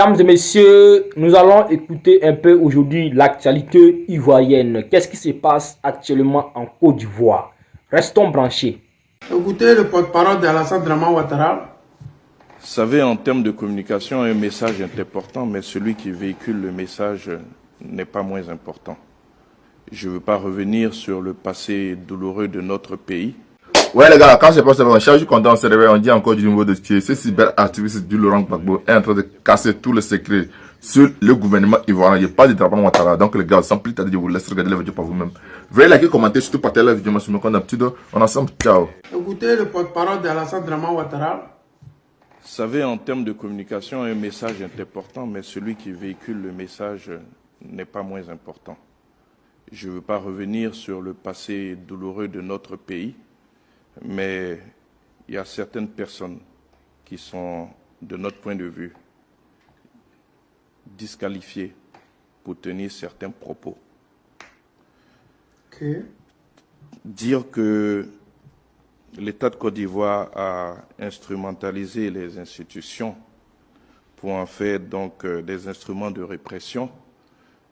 Mesdames et messieurs, nous allons écouter un peu aujourd'hui l'actualité ivoirienne. Qu'est-ce qui se passe actuellement en Côte d'Ivoire? Restons branchés. Écoutez le porte-parole d'Alassane Draman Ouattara. Vous savez, en termes de communication, un message est important, mais celui qui véhicule le message n'est pas moins important. Je ne veux pas revenir sur le passé douloureux de notre pays. Ouais les gars, quand je pense que chaque jour qu'on on se réveille, on dit encore du nouveau de ce cyberactiviste du Laurent Gbagbo est en train de casser tous les secrets sur le gouvernement ivoirien. Il n'y a pas de drapeau Ouattara. Donc les gars, sans plus tarder, je vous laisse regarder la vidéo par vous-même. Veuillez liker, commenter, surtout partager la vidéo sur mon compte d'habitude. On est ensemble, ciao. Écoutez le porte-parole d'Alassane Draman Ouattara. Vous savez, en termes de communication, un message est important, mais celui qui véhicule le message n'est pas moins important. Je ne veux pas revenir sur le passé douloureux de notre pays, mais il y a certaines personnes qui sont, de notre point de vue, disqualifiées pour tenir certains propos. Okay. Dire que l'État de Côte d'Ivoire a instrumentalisé les institutions pour en faire donc des instruments de répression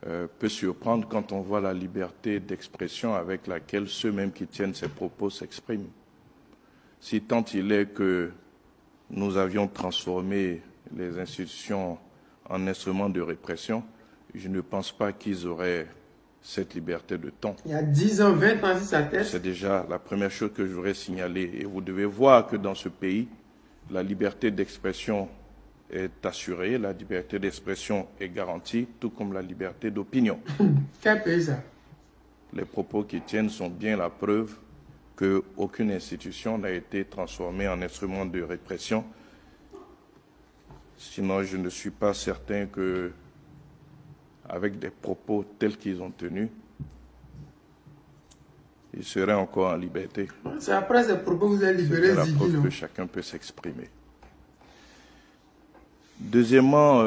peut surprendre quand on voit la liberté d'expression avec laquelle ceux-mêmes qui tiennent ces propos s'expriment. Si tant il est que nous avions transformé les institutions en instruments de répression, je ne pense pas qu'ils auraient cette liberté de ton. Il y a 10 ans, 20 ans, si ça tête. C'est déjà la première chose que je voudrais signaler. Et vous devez voir que dans ce pays, la liberté d'expression est assurée, la liberté d'expression est garantie, tout comme la liberté d'opinion. Quel pays ça? Les propos qui tiennent sont bien la preuve qu'aucune institution n'a été transformée en instrument de répression. Sinon, je ne suis pas certain que, avec des propos tels qu'ils ont tenus, ils seraient encore en liberté. C'est après ces propos que vous avez libéré la Ziggy, preuve non? que chacun peut s'exprimer. Deuxièmement,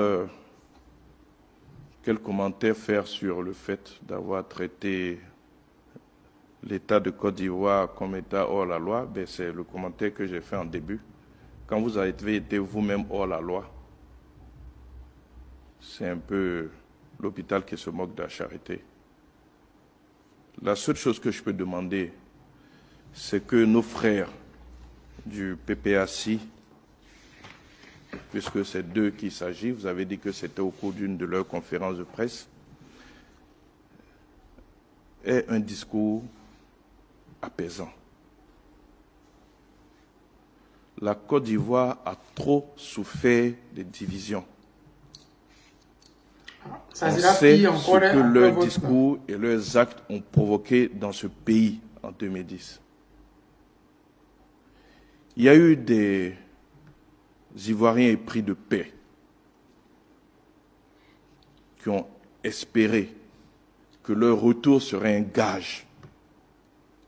quel commentaire faire sur le fait d'avoir traité l'État de Côte d'Ivoire comme État hors la loi? Ben, c'est le commentaire que j'ai fait en début. Quand vous avez été vous-même hors la loi, c'est un peu l'hôpital qui se moque de la charité. La seule chose que je peux demander, c'est que nos frères du PPAC, puisque c'est d'eux qu'il s'agit, vous avez dit que c'était au cours d'une de leurs conférences de presse, aient un discours apaisant. La Côte d'Ivoire a trop souffert des divisions. Ça On sera sait pire ce encore que après leurs votre discours et leurs actes ont provoqué dans ce pays en 2010. Il y a eu des Ivoiriens épris de paix qui ont espéré que leur retour serait un gage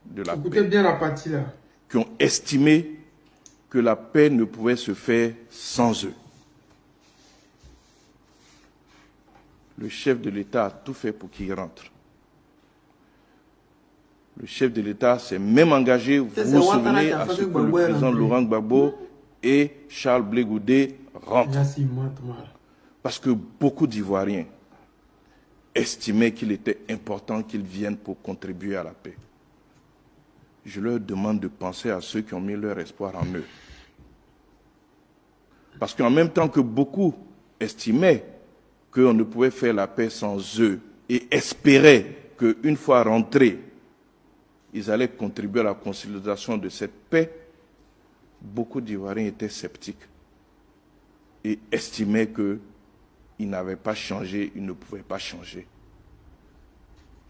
de la Écoutez paix, bien la partie là. qui ont estimé que la paix ne pouvait se faire sans eux. Le chef de l'État a tout fait pour qu'ils rentrent. Le chef de l'État s'est même engagé, vous vous souvenez, à ce que le président Laurent Gbagbo et Charles Blé Goudé rentrent. Parce que beaucoup d'Ivoiriens estimaient qu'il était important qu'ils viennent pour contribuer à la paix. Je leur demande de penser à ceux qui ont mis leur espoir en eux. Parce qu'en même temps que beaucoup estimaient qu'on ne pouvait faire la paix sans eux et espéraient qu'une fois rentrés, ils allaient contribuer à la consolidation de cette paix, beaucoup d'Ivoiriens étaient sceptiques et estimaient qu'ils n'avaient pas changé, ils ne pouvaient pas changer.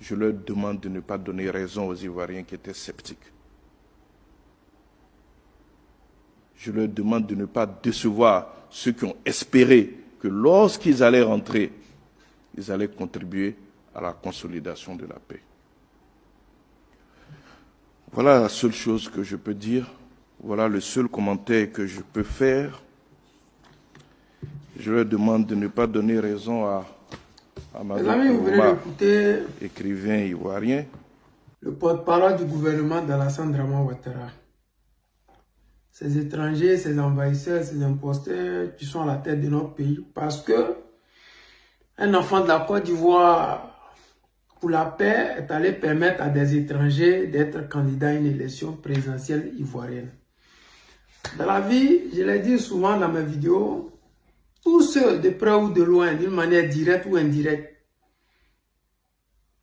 Je leur demande de ne pas donner raison aux Ivoiriens qui étaient sceptiques. Je leur demande de ne pas décevoir ceux qui ont espéré que lorsqu'ils allaient rentrer, ils allaient contribuer à la consolidation de la paix. Voilà la seule chose que je peux dire. Voilà le seul commentaire que je peux faire. Je leur demande de ne pas donner raison à Amadou Kourouma, écrivain ivoirien. Le porte-parole du gouvernement d'Alassane Draman Ouattara. ces étrangers, ces envahisseurs, ces imposteurs qui sont à la tête de notre pays. Parce que un enfant de la Côte d'Ivoire, pour la paix, est allé permettre à des étrangers d'être candidats à une élection présidentielle ivoirienne. Dans la vie, je l'ai dit souvent dans mes vidéos, tous ceux de près ou de loin, d'une manière directe ou indirecte,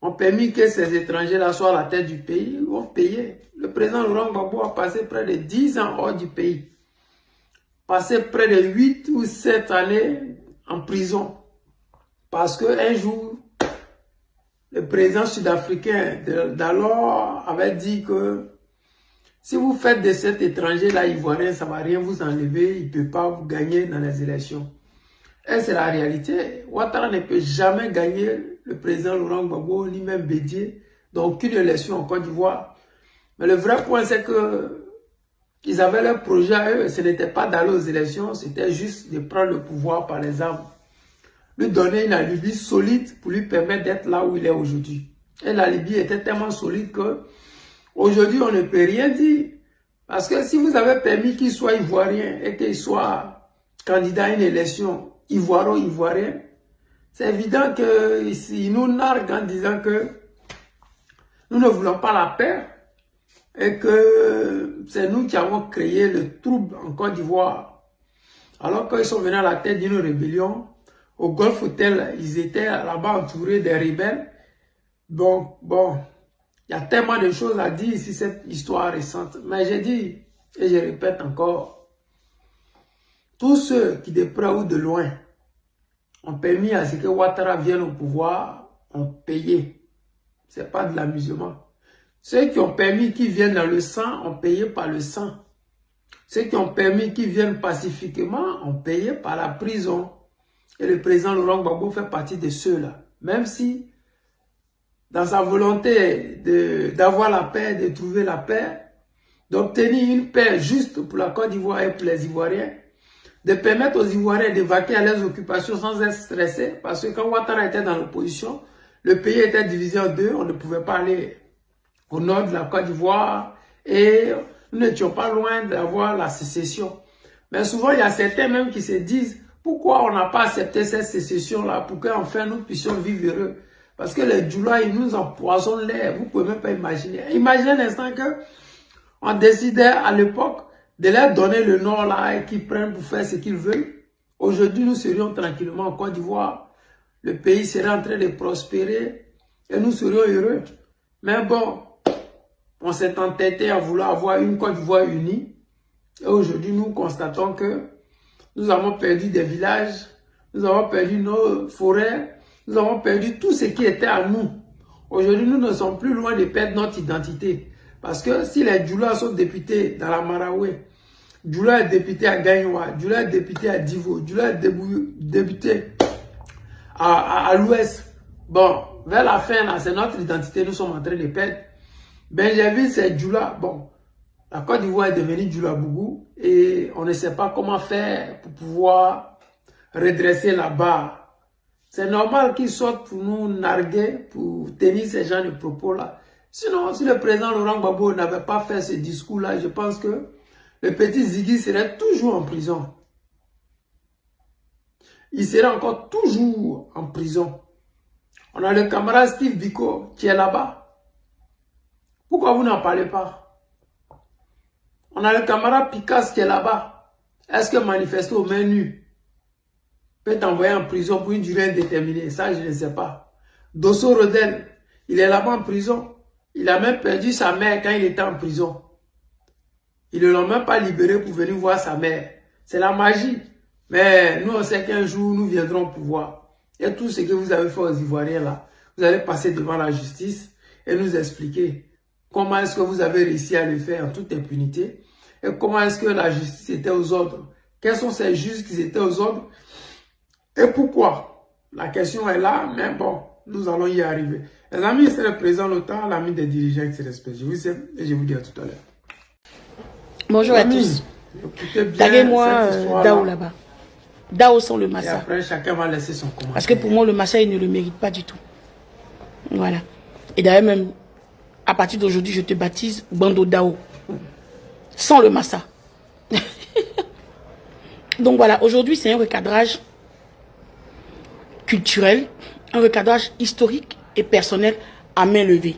ont permis que ces étrangers-là soient à la tête du pays, ont payé. Le président Laurent Gbagbo a passé près de 10 ans hors du pays. Passé près de 8 ou 7 années en prison. Parce qu'un jour, le président sud-africain d'alors avait dit que si vous faites de cet étranger-là ivoirien, ça ne va rien vous enlever, il ne peut pas vous gagner dans les élections. Et c'est la réalité. Ouattara ne peut jamais gagner le président Laurent Gbagbo, ni même Bédié, dans aucune élection en Côte d'Ivoire. Mais le vrai point, c'est que ils avaient leur projet à eux. Ce n'était pas d'aller aux élections, c'était juste de prendre le pouvoir par les armes. Lui donner une alibi solide pour lui permettre d'être là où il est aujourd'hui. Et l'alibi était tellement solide que aujourd'hui, on ne peut rien dire. Parce que si vous avez permis qu'il soit ivoirien et qu'il soit candidat à une élection ivoiro-ivoirienne, c'est évident qu'il nous nargue en disant que nous ne voulons pas la paix et que c'est nous qui avons créé le trouble en Côte d'Ivoire. Alors qu'ils sont venus à la tête d'une rébellion, au Golf Hotel, ils étaient là-bas entourés des rebelles. Donc, bon, il y a tellement de choses à dire ici, cette histoire récente. Mais j'ai dit, et je répète encore, tous ceux qui de près ou de loin ont permis à ce que Ouattara vienne au pouvoir, ont payé. Ce n'est pas de l'amusement. Ceux qui ont permis qu'il vienne dans le sang, ont payé par le sang. Ceux qui ont permis qu'il vienne pacifiquement, ont payé par la prison. Et le président Laurent Gbagbo fait partie de ceux-là. Même si, dans sa volonté d'avoir la paix, de trouver la paix, d'obtenir une paix juste pour la Côte d'Ivoire et pour les Ivoiriens, de permettre aux Ivoiriens d'évacuer à leurs occupations sans être stressés, parce que quand Ouattara était dans l'opposition, le pays était divisé en deux, on ne pouvait pas aller au nord de la Côte d'Ivoire et nous n'étions pas loin d'avoir la sécession. Mais souvent, il y a certains même qui se disent pourquoi on n'a pas accepté cette sécession-là pour qu'enfin nous puissions vivre heureux. Parce que les Djoula, ils nous empoisonnent l'air, vous ne pouvez même pas imaginer. Imaginez un instant qu'on décidait à l'époque de leur donner le nord là et qu'ils prennent pour faire ce qu'ils veulent. Aujourd'hui, nous serions tranquillement en Côte d'Ivoire. Le pays serait en train de prospérer et nous serions heureux. Mais bon, on s'est entêté à vouloir avoir une Côte d'Ivoire unie. Et aujourd'hui, nous constatons que nous avons perdu des villages, nous avons perdu nos forêts, nous avons perdu tout ce qui était à nous. Aujourd'hui, nous ne sommes plus loin de perdre notre identité. Parce que si les Djoula sont députés dans la Maraoué, Djoula est député à Gagnoua, Djoula est député à Divo, Djoula est député à l'ouest. Bon, vers la fin, là, c'est notre identité, nous sommes en train de perdre. Benjerville, c'est Djoula. Bon, la Côte d'Ivoire est devenue Djoula Bougou et on ne sait pas comment faire pour pouvoir redresser la barre. C'est normal qu'ils sortent pour nous narguer, pour tenir ces gens de propos-là. Sinon, si le président Laurent Gbagbo n'avait pas fait ce discours-là, je pense que le petit Ziggy serait toujours en prison. Il serait encore toujours en prison. On a le camarade Steve Biko qui est là-bas. Pourquoi vous n'en parlez pas? On a le camarade Picasso qui est là-bas. Est-ce que manifester aux mains nues peut t'envoyer en prison pour une durée indéterminée? Ça, je ne sais pas. Dosso Rodel, il est là-bas en prison. Il a même perdu sa mère quand il était en prison. Ils ne l'ont même pas libéré pour venir voir sa mère. C'est la magie. Mais nous, on sait qu'un jour, nous viendrons au pouvoir. Et tout ce que vous avez fait aux Ivoiriens là, vous allez passer devant la justice et nous expliquer comment est-ce que vous avez réussi à le faire en toute impunité et comment est-ce que la justice était aux ordres. Quels sont ces juges qui étaient aux ordres et pourquoi? La question est là, mais bon, nous allons y arriver. Les amis, c'est le président Lothar, l'ami des dirigeants qui se respectent. Je vous aime et je vous dis à tout à l'heure. Bonjour à tous. Taguez-moi Dao là-bas. Dao sans le massa. Et après, chacun va laisser son commentaire. Parce que pour moi, le massa, il ne le mérite pas du tout. Voilà. Et d'ailleurs, même, à partir d'aujourd'hui, je te baptise Bando Dao. Sans le massa. Donc voilà, aujourd'hui c'est un recadrage culturel, un recadrage historique et personnel à main levée.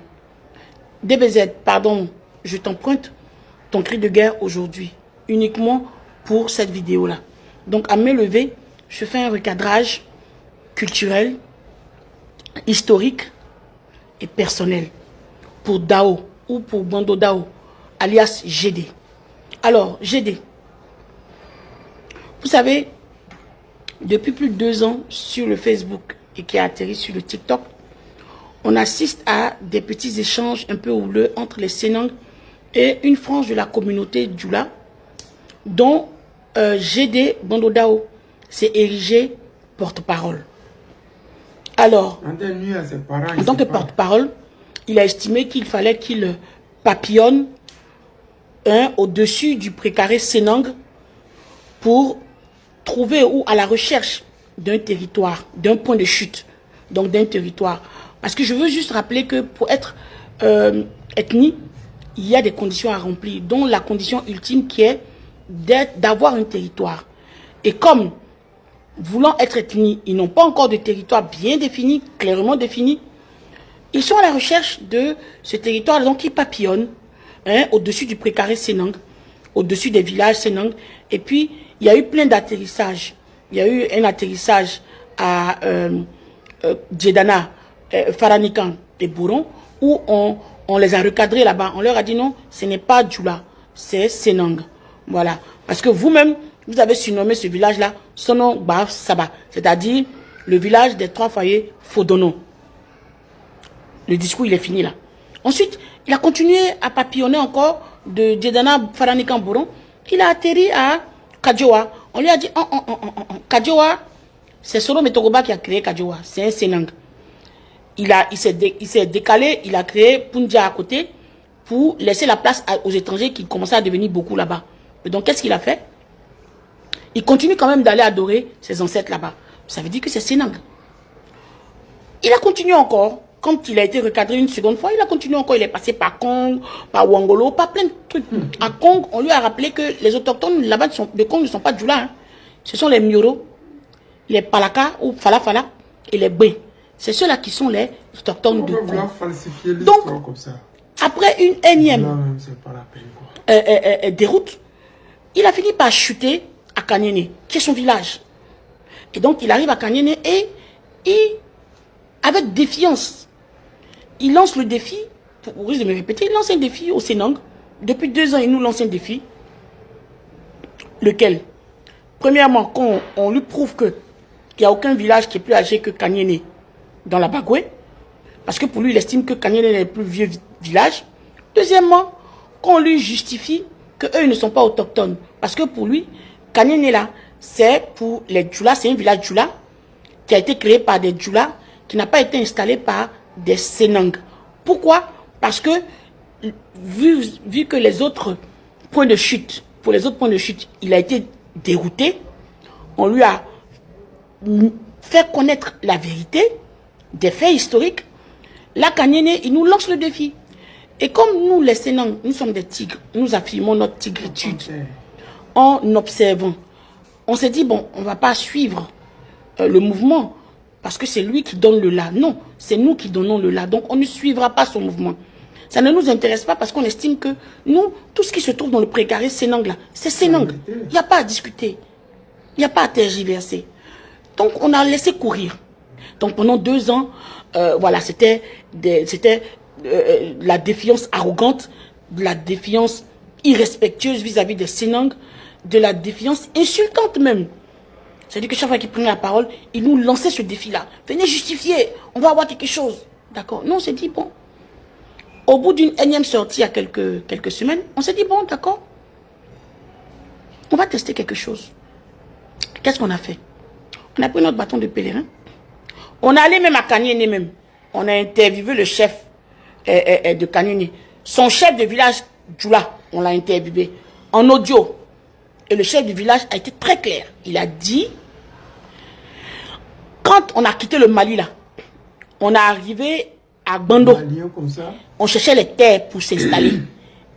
DBZ, pardon, je t'emprunte ton cri de guerre aujourd'hui, uniquement pour cette vidéo-là. Donc à main levée, je fais un recadrage culturel, historique et personnel pour Dao ou pour Bando Dao, alias GD. Alors, GD, vous savez, depuis plus de 2 ans sur le Facebook et qui a atterri sur le TikTok, on assiste à des petits échanges un peu houleux entre les Senang et une frange de la communauté Djoula, dont GD Bando Dao s'est érigé porte-parole. Alors, en tant que porte-parole, il a estimé qu'il fallait qu'il papillonne au-dessus du précaré Senang pour trouver ou à la recherche d'un territoire, d'un point de chute, donc d'un territoire. Parce que je veux juste rappeler que pour être ethnie, il y a des conditions à remplir, dont la condition ultime qui est d'avoir un territoire. Et comme, voulant être ethnie, ils n'ont pas encore de territoire bien défini, clairement défini, ils sont à la recherche de ce territoire, donc ils papillonnent au-dessus du précaré Senang, au-dessus des villages Senang. Et puis, il y a eu plein d'atterrissages. Il y a eu un atterrissage à Djedana, Faranikan et Bouron, où on les a recadrés là-bas. On leur a dit non, ce n'est pas Djoula, c'est Senang. Voilà. Parce que vous-même, vous avez surnommé ce village-là, son nom Baf Saba, c'est-à-dire le village des 3 foyers Fodono. Le discours, il est fini là. Ensuite, il a continué à papillonner encore de Djedana Faranikan Bouron. Il a atterri à Kadjoa. On lui a dit, Kadjoa, c'est Solo Metogoba qui a créé Kadjoa. C'est un Senang. Il s'est décalé, il a créé Punja à côté pour laisser la place aux étrangers qui commençaient à devenir beaucoup là-bas. Donc, qu'est-ce qu'il a fait? Il continue quand même d'aller adorer ses ancêtres là-bas. Ça veut dire que c'est Senang. Il a continué encore. Quand il a été recadré une seconde fois, il a continué encore. Il est passé par Kong, par Wangolo, par plein de trucs. À Kong, on lui a rappelé que les autochtones là-bas de Kong ne sont pas Djoula. Hein. Ce sont les Mioro, les Palaka ou Falafala et les Bé. C'est ceux-là qui sont les autochtones de Kong. Donc, comme ça. Après une énième déroute, il a fini par chuter à Kanyene, qui est son village. Et donc, il arrive à Kanyene et avec défiance, il lance le défi, pour risque de me répéter, il lance un défi au Senang. Depuis 2 ans, il nous lance un défi. Lequel? Premièrement, quand on lui prouve qu'il n'y a aucun village qui est plus âgé que Kanyene dans la Bagoué, parce que pour lui, il estime que Kanyene est le plus vieux village. Deuxièmement, qu'on lui justifie qu'eux ne sont pas autochtones. Parce que pour lui, Kanyene là, c'est pour les Djoula, c'est un village Djoula qui a été créé par des Djoula, qui n'a pas été installé par des Senang. Pourquoi? Parce que vu que les autres points de chute, pour les autres points de chute, il a été dérouté, on lui a fait connaître la vérité des faits historiques. Là, Kanyene, il nous lance le défi. Et comme nous, les Senang, nous sommes des tigres, nous affirmons notre tigritude en observant. On s'est dit, bon, on ne va pas suivre le mouvement parce que c'est lui qui donne le là. Non, c'est nous qui donnons le là. Donc, on ne suivra pas son mouvement. Ça ne nous intéresse pas parce qu'on estime que nous, tout ce qui se trouve dans le précaré Senang là, c'est Senang. Il n'y a pas à discuter. Il n'y a pas à tergiverser. Donc, on a laissé courir. Donc, pendant 2 ans, voilà, c'était la défiance arrogante, de la défiance irrespectueuse vis-à-vis des Senang, de la défiance insultante même. C'est-à-dire que chaque fois qu'il prenait la parole, il nous lançait ce défi-là. Venez justifier, on va avoir quelque chose. D'accord? Nous, on s'est dit, bon, au bout d'une énième sortie il y a quelques semaines, on s'est dit, bon, d'accord, on va tester quelque chose. Qu'est-ce qu'on a fait? On a pris notre bâton de pèlerin. On est allé même à Kanyene même. On a interviewé le chef de Kanyene. Son chef de village, Djoula, on l'a interviewé en audio. Et le chef du village a été très clair. Il a dit, quand on a quitté le Mali là, on est arrivé à Bando. On cherchait les terres pour s'installer.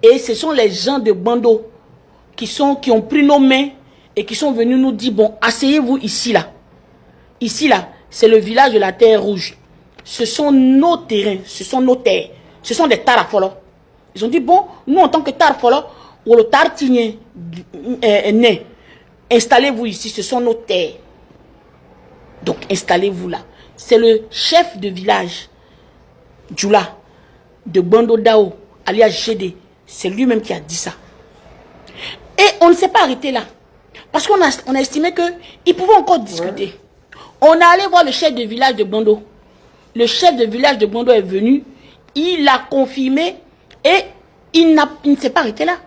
Et ce sont les gens de Bando qui ont pris nos mains et qui sont venus nous dire, bon, asseyez-vous ici, là. Ici, là, c'est le village de la Terre Rouge. Ce sont nos terrains, ce sont nos terres. Ce sont des Tarafolo. Ils ont dit, bon, nous, en tant que Tarafolo, ou le Tartinien né, installez-vous ici, ce sont nos terres. Donc, installez-vous là. C'est le chef de village, Djoula, de Bando Dao, alias Gédé. C'est lui-même qui a dit ça. Et on ne s'est pas arrêté là. Parce qu'on a estimé qu'ils pouvaient encore discuter. Ouais. On est allé voir le chef de village de Bando. Le chef de village de Bando est venu. Il a confirmé. Et il ne s'est pas arrêté là.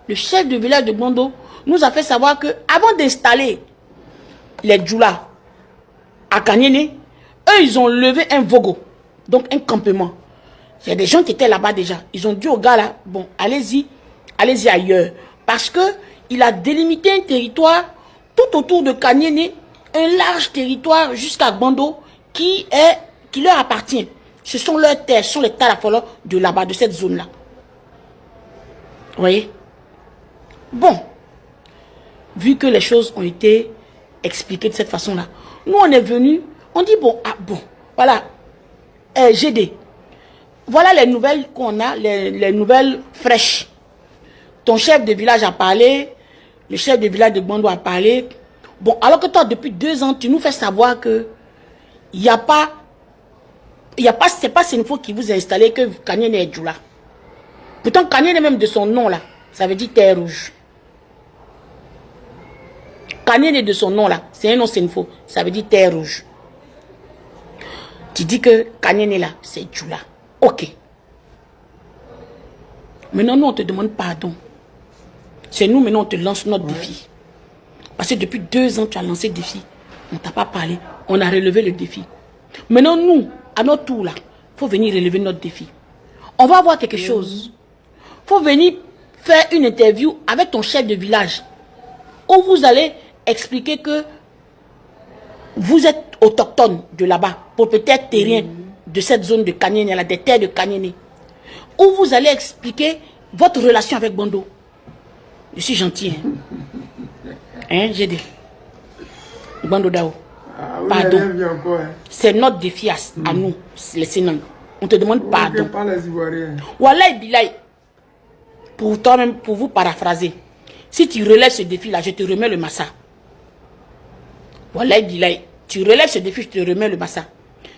Le chef de village de Bando nous a fait savoir que avant d'installer les Djoula à Kanyene, eux, ils ont levé un vogo. Donc un campement. Il y a des gens qui étaient là-bas déjà. Ils ont dit aux gars là, bon, allez-y ailleurs. Parce que il a délimité un territoire tout autour de Kanyene, un large territoire jusqu'à Bando qui leur appartient. Ce sont leurs terres, ce sont les Tarafolo de là-bas, de cette zone-là. Vous voyez? Bon, vu que les choses ont été expliquées de cette façon-là, nous on est venus, on dit bon, ah bon, voilà, GD, voilà les nouvelles qu'on a, les nouvelles fraîches. Ton chef de village a parlé, le chef de village de Bando a parlé. Bon, alors que toi, depuis 2 ans, tu nous fais savoir que c'est pas Senfo qui vous a installé que Kanyene est Djoula. Pourtant, Kanyene même de son nom là, ça veut dire terre rouge. Kanyene de son nom là, c'est un nom Senfo, ça veut dire terre rouge. Tu dis que Kanyene là, c'est Djoula. Ok. Maintenant, nous, on te demande pardon. C'est nous, maintenant, on te lance notre défi. Parce que depuis 2 ans, tu as lancé le défi. On ne t'a pas parlé. On a relevé le défi. Maintenant, nous, à notre tour, là, il faut venir relever notre défi. On va avoir quelque chose. Il faut venir faire une interview avec ton chef de village. Où vous allez expliquer que vous êtes autochtone de là-bas, propriétaire terrien de cette zone de Kanyene, des terres de Kanyene. Où vous allez expliquer votre relation avec Bando. Je suis gentil. Hein, j'ai dit. Bando Dao. Ah, oui, pardon. Hein. C'est notre défi à nous, les Sénans. On te demande pardon. Pas les Ivoiriens. Wallahi Bilay. Pour toi-même, pour vous paraphraser. Si tu relèves ce défi-là, je te remets le massa. Wallahi Bilay. Tu relèves ce défi, je te remets le massa.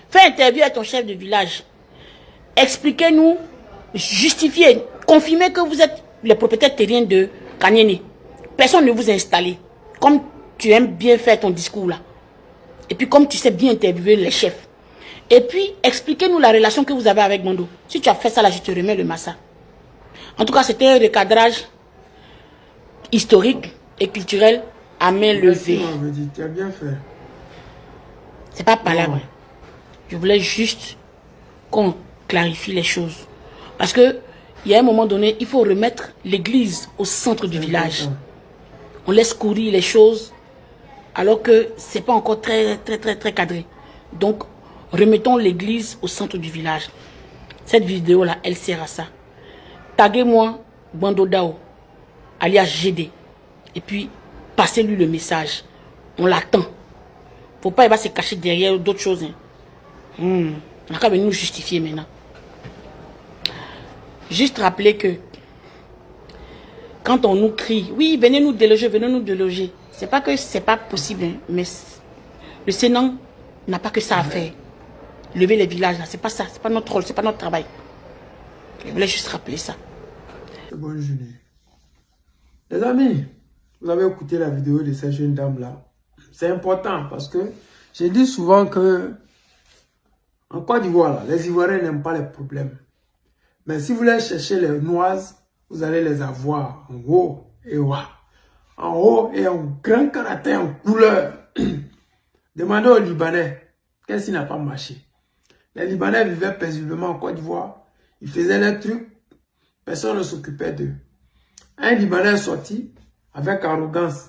Fais interview à ton chef de village. Expliquez-nous, justifiez, confirmez que vous êtes les propriétaires terriens de Kanyene. Personne ne vous a installé. Comme tu aimes bien faire ton discours là. Et puis comme tu sais bien interviewer les chefs. Et puis expliquez-nous la relation que vous avez avec Bando. Si tu as fait ça là, je te remets le massa. En tout cas, c'était un recadrage historique et culturel à main levée. Tu as bien fait. C'est pas par là, ouais. Je voulais juste qu'on clarifie les choses. Parce que il y a un moment donné, il faut remettre l'église au centre du village. On laisse courir les choses alors que c'est pas encore très cadré. Donc, remettons l'église au centre du village. Cette vidéo-là, elle sert à ça. Taguez-moi Bando Dao, alias GD. Et puis, passez-lui le message. On l'attend. Faut pas, il va se cacher derrière d'autres choses. Hein. On n'a qu'à venir nous justifier maintenant. Juste rappeler que quand on nous crie, oui, venez nous déloger, c'est pas que c'est pas possible, hein, mais le Sénat n'a pas que ça à faire. Lever les villages, là, c'est pas ça, c'est pas notre rôle, c'est pas notre travail. Je voulais juste rappeler ça. Bonne journée. Les amis, vous avez écouté la vidéo de cette jeune dame-là. C'est important parce que j'ai dit souvent que en Côte d'Ivoire, les Ivoiriens n'aiment pas les problèmes. Mais si vous voulez chercher les noises, vous allez les avoir en haut et en haut et en grand caractère, en couleur. Demandez aux Libanais, qu'est-ce qui n'a pas marché? Les Libanais vivaient paisiblement en Côte d'Ivoire. Ils faisaient les trucs, personne ne s'occupait d'eux. Un Libanais est sorti avec arrogance,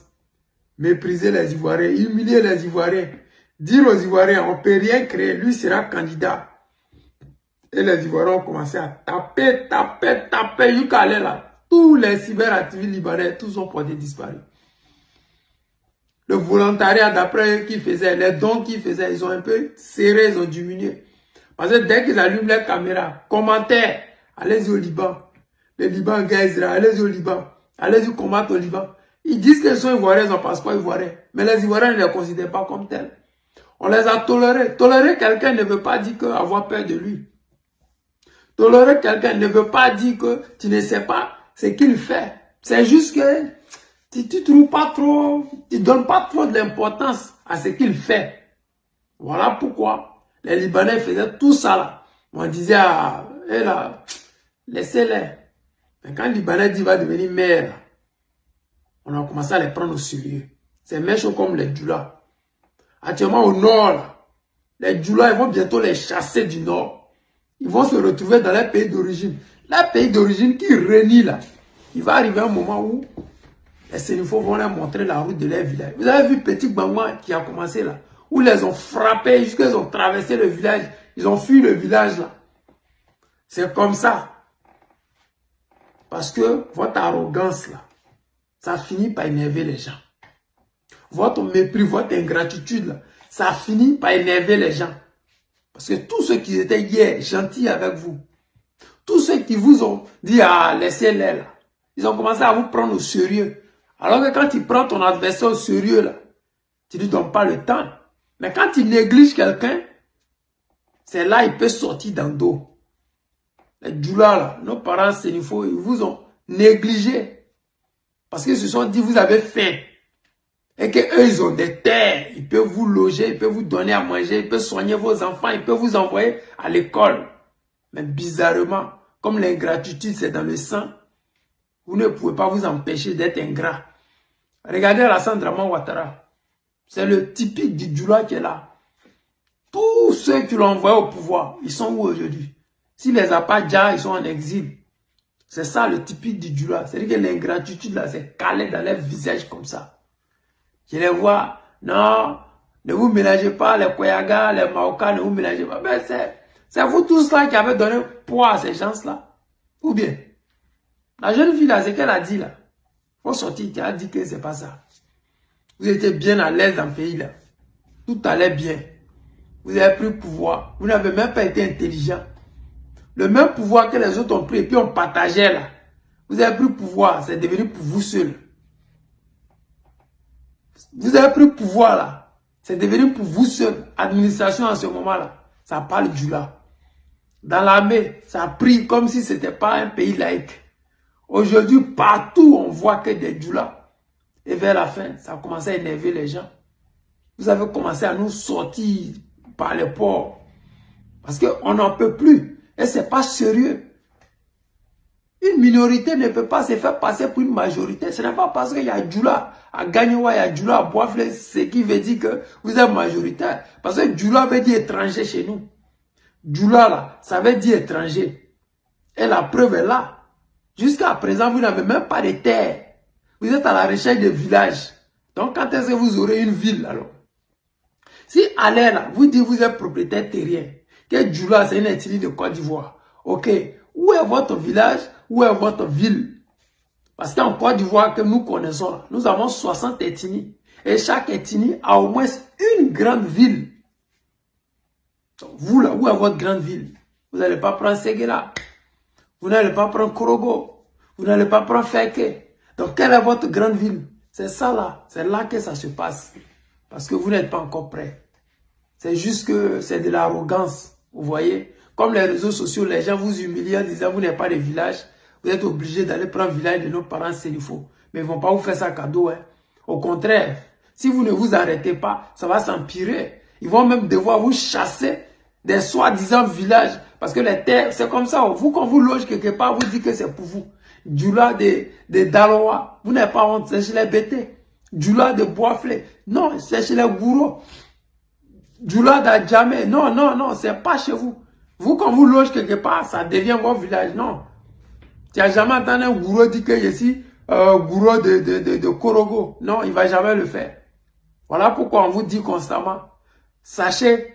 mépriser les Ivoiriens, humilier les Ivoiriens, dire aux Ivoiriens, on ne peut rien créer, lui sera candidat. Et les Ivoiriens ont commencé à taper, jusqu'à aller là. Tous les cyberactivistes libanais, tous ont porté disparu. le volontariat d'après eux qui faisaient, les dons qu'ils faisaient, ils ont un peu serré, ils ont diminué. Parce que dès qu'ils allument les caméras, commentaires, allez-y au Liban. Le Liban, gars Israël, allez-y au Liban. Allez-y combattre au Liban. Ils disent qu'ils sont Ivoiriens, ils ont passeport ivoirien. Mais les Ivoiriens ne les considèrent pas comme tels. On les a tolérés. Tolérer quelqu'un ne veut pas dire avoir peur de lui. Tolérer quelqu'un ne veut pas dire que tu ne sais pas ce qu'il fait. C'est juste que tu trouves pas trop, tu donnes pas trop d'importance à ce qu'il fait. Voilà pourquoi les Libanais faisaient tout ça là. On disait à eux là, laissez-les. Mais quand le Libanais dit va devenir maire, on a commencé à les prendre au sérieux. C'est méchant comme les Djoula. Actuellement au nord, là, les Djoula, ils vont bientôt les chasser du nord. Ils vont se retrouver dans leur pays d'origine. Leur pays d'origine qui renie là. Il va arriver un moment où les Sénifos vont leur montrer la route de leur village. Vous avez vu Petit Bangma qui a commencé là, où ils les ont frappés jusqu'à ils ont traversé le village. Ils ont fui le village là. C'est comme ça. Parce que votre arrogance là, ça finit par énerver les gens. Votre mépris, votre ingratitude là, ça finit par énerver les gens. Parce que tous ceux qui étaient hier gentils avec vous, tous ceux qui vous ont dit ah laissez-les là, ils ont commencé à vous prendre au sérieux. Alors que quand tu prends ton adversaire au sérieux là, tu ne lui donnes pas le temps. Mais quand tu négliges quelqu'un, c'est là qu'il peut sortir dans le dos. Les Djoula là, nos parents sénifaux, ils vous ont négligé. Parce qu'ils se sont dit vous avez faim. Et qu'eux, ils ont des terres, ils peuvent vous loger, ils peuvent vous donner à manger, ils peuvent soigner vos enfants, ils peuvent vous envoyer à l'école. Mais bizarrement, comme l'ingratitude c'est dans le sang, vous ne pouvez pas vous empêcher d'être ingrat. Regardez Alassane Draman Ouattara. C'est le typique du Djoula qui est là. Tous ceux qui l'ont envoyé au pouvoir, ils sont où aujourd'hui? S'il les a pas déjà, ils sont en exil. C'est ça le typique du Djoula. C'est-à-dire que l'ingratitude là, c'est calé dans leur visage comme ça. Je les vois, non, ne vous mélangez pas, les Koyaga, les Maoka, ne vous mélangez pas. Mais c'est vous tous là qui avez donné poids à ces gens-là. Ou bien, la jeune fille là, c'est qu'elle a dit là. Faut sortir, qui a dit que c'est pas ça. Vous étiez bien à l'aise dans le pays là. Tout allait bien. Vous avez pris le pouvoir. Vous n'avez même pas été intelligent. Le même pouvoir que les autres ont pris et puis on partageait là. Vous avez pris le pouvoir, c'est devenu pour vous seul. Vous avez pris le pouvoir là. C'est devenu pour vous seul. Administration en ce moment-là. Ça parle du là. Dans l'armée, ça a pris comme si ce n'était pas un pays laïque. Aujourd'hui, partout, on voit que des djoulas. Et vers la fin, ça a commencé à énerver les gens. Vous avez commencé à nous sortir par les ports. Parce qu'on n'en peut plus. Et ce n'est pas sérieux. Une minorité ne peut pas se faire passer pour une majorité. Ce n'est pas parce qu'il y a Djoula à Gagnoua, il y a Djoula à Boisflé, ce qui veut dire que vous êtes majoritaire. Parce que Djoula veut dire étranger chez nous. Djoula là, ça veut dire étranger. Et la preuve est là. Jusqu'à présent, vous n'avez même pas de terre. Vous êtes à la recherche de villages. Donc quand est-ce que vous aurez une ville alors? Si allez là, vous dites que vous êtes propriétaire terrien, que Djoula c'est une ethnie de Côte d'Ivoire. Ok, où est votre village? Où est votre ville? Parce qu'en Côte d'Ivoire que nous connaissons, nous avons 60 ethnies. Et chaque ethnie a au moins une grande ville. Donc, vous là, où est votre grande ville? Vous n'allez pas prendre Séguéla. Vous n'allez pas prendre Korogo. Vous n'allez pas prendre Feke. Donc quelle est votre grande ville? C'est ça là. C'est là que ça se passe. Parce que vous n'êtes pas encore prêts. C'est juste que c'est de l'arrogance. Vous voyez? Comme les réseaux sociaux, les gens vous humilient en disant vous n'avez pas de village. Vous êtes obligé d'aller prendre le village de nos parents sénifaux. Mais ils ne vont pas vous faire ça cadeau. Hein. Au contraire, si vous ne vous arrêtez pas, ça va s'empirer. Ils vont même devoir vous chasser des soi-disant villages. Parce que les terres, c'est comme ça. Vous, quand vous logez quelque part, vous dites que c'est pour vous. Djoula de Daloa, vous n'avez pas honte, c'est chez les Bété. Djoula de Boisflé, non, c'est chez les Gouro. Djoula d'Adjamé, non, non, non, c'est pas chez vous. Vous, quand vous logez quelque part, ça devient votre village, non. Tu n'as jamais entendu un Gouro dire que je suis Gouro de Korogo. Non, il ne va jamais le faire. Voilà pourquoi on vous dit constamment, sachez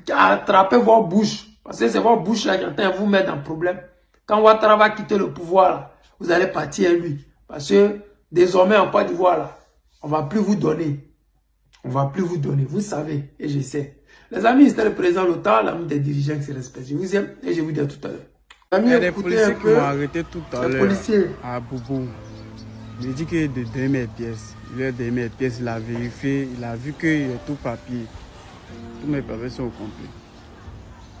attraper vos bouches. Parce que c'est votre bouche là qui est en train de vous mettre en problème. Quand Ouattara va quitter le pouvoir, là, vous allez partir à lui. Parce que désormais, en Côte d'Ivoire, On ne va plus vous donner. On ne va plus vous donner. Vous savez, et je sais. Les amis, c'était le président Lothar, l'ami des dirigeants qui se respectent. Je vous aime et je vous dis à tout à l'heure. Il y a des policiers qui m'ont arrêté tout à l'heure à Boubou. Il m'a dit que de donner mes pièces. Il lui a donné mes pièces, il a vérifié, il a vu qu'il y a tout papier. Tous mes papiers sont au complet.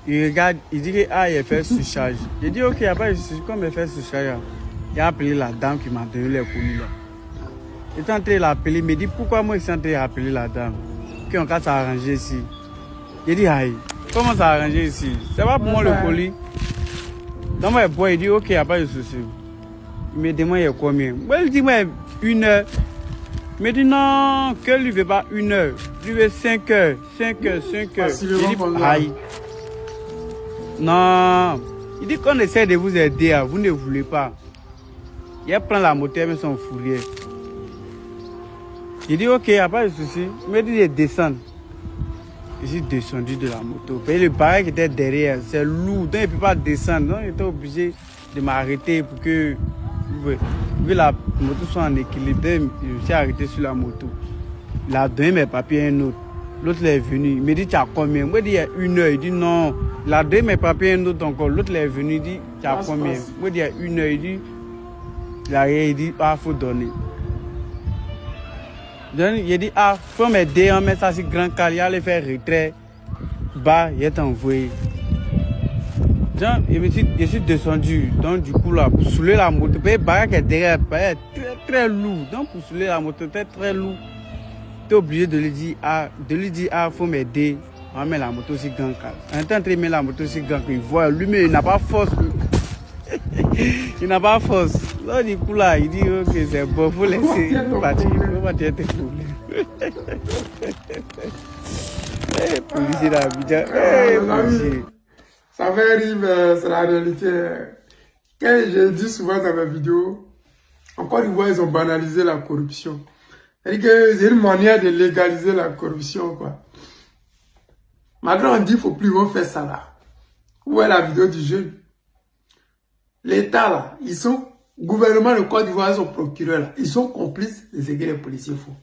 Il regarde, il dit que il a fait surcharge. J'ai dit ok, il n'y a pas de souci, comme il fait surcharge, il a appelé la dame qui m'a donné les colis là. Il est en train de l'appeler, il me dit pourquoi moi je suis en train d'appeler la dame. Qu'on va s'arranger ici. J'ai dit aïe, comment s'arranger ici? C'est pas pour moi le colis. Donc moi il dit ok, il n'y a pas de souci. Il me demande il y a combien. Moi il dit moi 1 heure. Il me dit non, que lui veut pas 1 heure. Lui veut 5 heures. 5 heures, 5 heures. Il dit aïe. Non. Il dit qu'on essaie de vous aider, vous ne voulez pas. Il prend la moto avec son fourrier. Il dit ok, il n'y a pas de souci. Il me dit de descendre. Je suis descendu de la moto. Et le baril qui était derrière, c'est lourd. Donc il ne peut pas descendre. Donc il était obligé de m'arrêter pour que la moto soit en équilibre. Je me suis arrêté sur la moto. Il a donné mes papiers à un autre. L'autre est venu. Il me dit tu as combien? Moi je dis il y a 1 heure. Il dit non. Il a donné mes papiers à un autre encore. L'autre est venu. Il dit tu as combien? Moi je dis il y a 1 heure. Il dit il a rien. Il dit ah faut donner. Il a dit, ah, faut m'aider, on met ça sur grand cal, il allait faire retrait, bas, il est envoyé. Donc, je suis descendu, donc du coup là, pour soulever la moto, le barrage qui est derrière, est très très lourd. Donc pour soulever la moto, c'est très lourd. Tu es obligé de lui dire, ah, faut m'aider, on met la moto sur grand cal. En temps de mettre la moto sur grand cal, il voit, lui-même, il n'a pas force. Il n'a pas force. Là, du coup, là, il dit ok, c'est bon, il faut laisser partir. Il faut partir tes problèmes. Policier d'Abidjan. Policier. Ça fait rire, mais c'est la réalité. Quand je dis souvent dans mes vidéos, en Côte d'Ivoire, ils ont banalisé la corruption. C'est-à-dire que c'est une manière de légaliser la corruption, quoi. Maintenant, on dit qu'il ne faut plus faire ça, là. Où est la vidéo du jeune? L'État, là, ils sont, gouvernement de Côte d'Ivoire, son procureur, là, ils sont complices de ce que les policiers font.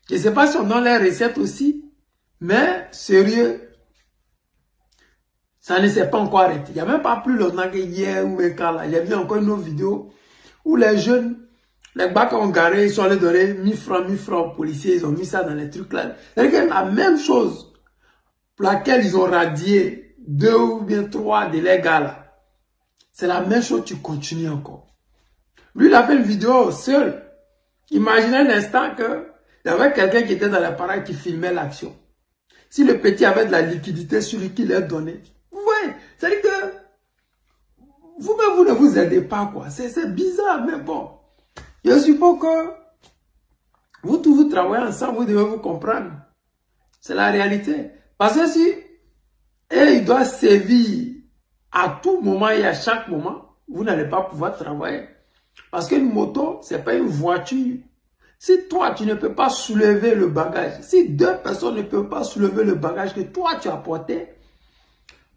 Je ne sais pas si on donne les recettes aussi, mais sérieux, ça ne s'est pas encore arrêté. Il n'y a même pas plus longtemps que hier ou un cas là. J'ai vu encore une autre vidéo où les jeunes, les bacs ont garé, ils sont allés donner 1000 francs aux policiers, ils ont mis ça dans les trucs là. C'est-à-dire que la même chose pour laquelle ils ont radié 2 ou bien 3 de les gars là. C'est la même chose, tu continues encore. Lui, il a fait une vidéo seul. Imaginez un instant que il y avait quelqu'un qui était dans l'appareil qui filmait l'action. Si le petit avait de la liquidité sur lui qui leur donnait. Vous voyez, c'est-à-dire que vous-même, vous ne vous aidez pas, quoi. C'est bizarre, mais bon. Je suppose que vous tous vous travaillez ensemble, vous devez vous comprendre. C'est la réalité. Parce que si il doit servir à tout moment et à chaque moment, vous n'allez pas pouvoir travailler. Parce qu'une moto, ce n'est pas une voiture. Si toi, tu ne peux pas soulever le bagage, si 2 personnes ne peuvent pas soulever le bagage que toi, tu as porté,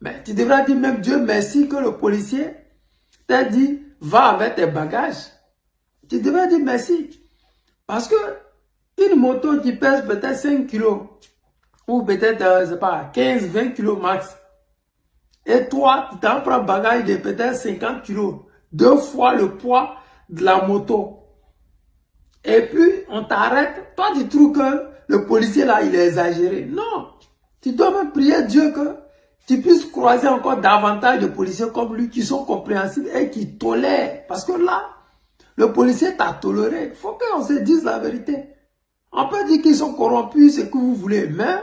mais tu devrais dire même Dieu merci que le policier t'a dit, va avec tes bagages. Tu devrais dire merci. Parce que une moto qui pèse peut-être 5 kilos, ou peut-être, je sais pas, 15, 20 kilos max, et toi, tu t'en prends un bagage de peut-être 50 kilos, 2 fois le poids de la moto. Et puis, on t'arrête. Toi, tu trouves que le policier là, il est exagéré. Non. Tu dois même prier Dieu que tu puisses croiser encore davantage de policiers comme lui qui sont compréhensibles et qui tolèrent. Parce que là, le policier t'a toléré. Il faut qu'on se dise la vérité. On peut dire qu'ils sont corrompus, c'est ce que vous voulez. Mais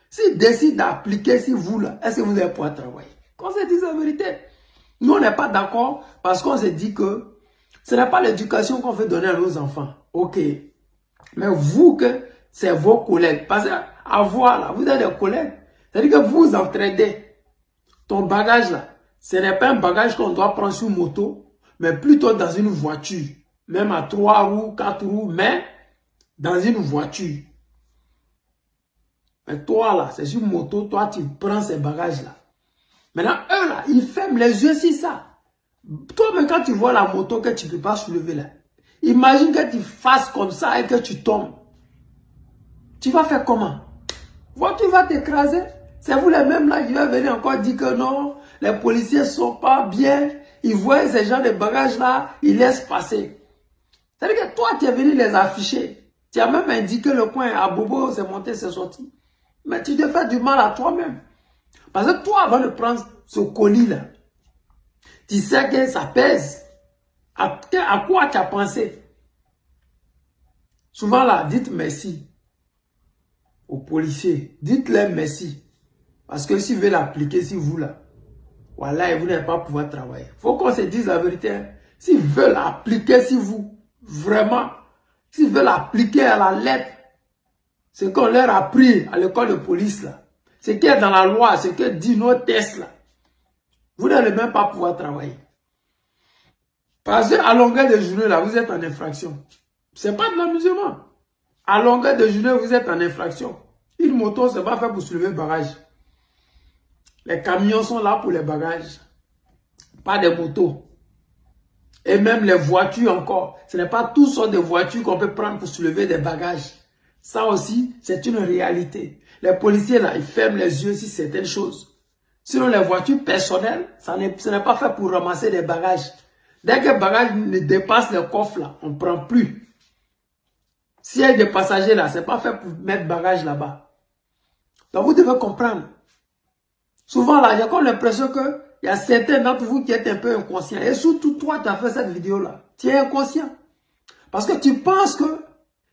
s'ils décident d'appliquer si vous là, est-ce que vous allez pouvoir travailler? Qu'on se dise la vérité. Nous, on n'est pas d'accord parce qu'on se dit que ce n'est pas l'éducation qu'on fait donner à nos enfants. Ok. Mais vous, que c'est vos collègues. Parce qu'à voir là, vous êtes des collègues. C'est-à-dire que vous entraidez. Ton bagage là, ce n'est pas un bagage qu'on doit prendre sur moto, mais plutôt dans une voiture. Même à 3 roues, 4 roues, mais dans une voiture. Mais toi là, c'est sur moto, toi tu prends ces bagages là. Maintenant, eux là, ils ferment les yeux sur ça. Toi-même, quand tu vois la moto que tu ne peux pas soulever là, imagine que tu fasses comme ça et que tu tombes. Tu vas faire comment? Tu vas t'écraser. C'est vous les mêmes là qui vont venir encore dire que non, les policiers ne sont pas bien. Ils voient ces gens de bagages là, ils laissent passer. C'est-à-dire que toi, tu es venu les afficher. Tu as même indiqué le coin à Bobo, c'est monté, c'est sorti. Mais tu te fais du mal à toi-même. Parce que toi, avant de prendre ce colis là, tu sais que ça pèse. À quoi tu as pensé? Souvent là, dites merci aux policiers. Dites-leur merci. Parce que s'ils veulent l'appliquer, si vous là, voilà, vous n'allez pas pouvoir travailler. Il faut qu'on se dise la vérité. S'ils veulent appliquer, si vous, vraiment, s'ils veulent appliquer à la lettre, ce qu'on leur a appris à l'école de police là, ce qui est dans la loi, ce que dit nos tests là, vous n'allez même pas pouvoir travailler. Parce qu'à longueur de journée là, vous êtes en infraction. C'est pas de l'amusement. À longueur de journée, vous êtes en infraction. Une moto, c'est pas fait pour soulever le bagage. Les camions sont là pour les bagages. Pas des motos. Et même les voitures encore. Ce n'est pas toutes sortes de voitures qu'on peut prendre pour soulever des bagages. Ça aussi, c'est une réalité. Les policiers là, ils ferment les yeux sur certaines choses. Sinon, les voitures personnelles, ce n'est pas fait pour ramasser des bagages. Dès que le bagage ne dépasse le coffre là, on ne prend plus. S'il y a des passagers là, ce n'est pas fait pour mettre bagage là-bas. Donc vous devez comprendre. Souvent là, j'ai comme l'impression qu'il y a certains d'entre vous qui êtes un peu inconscients. Et surtout toi, tu as fait cette vidéo là. Tu es inconscient. Parce que tu penses que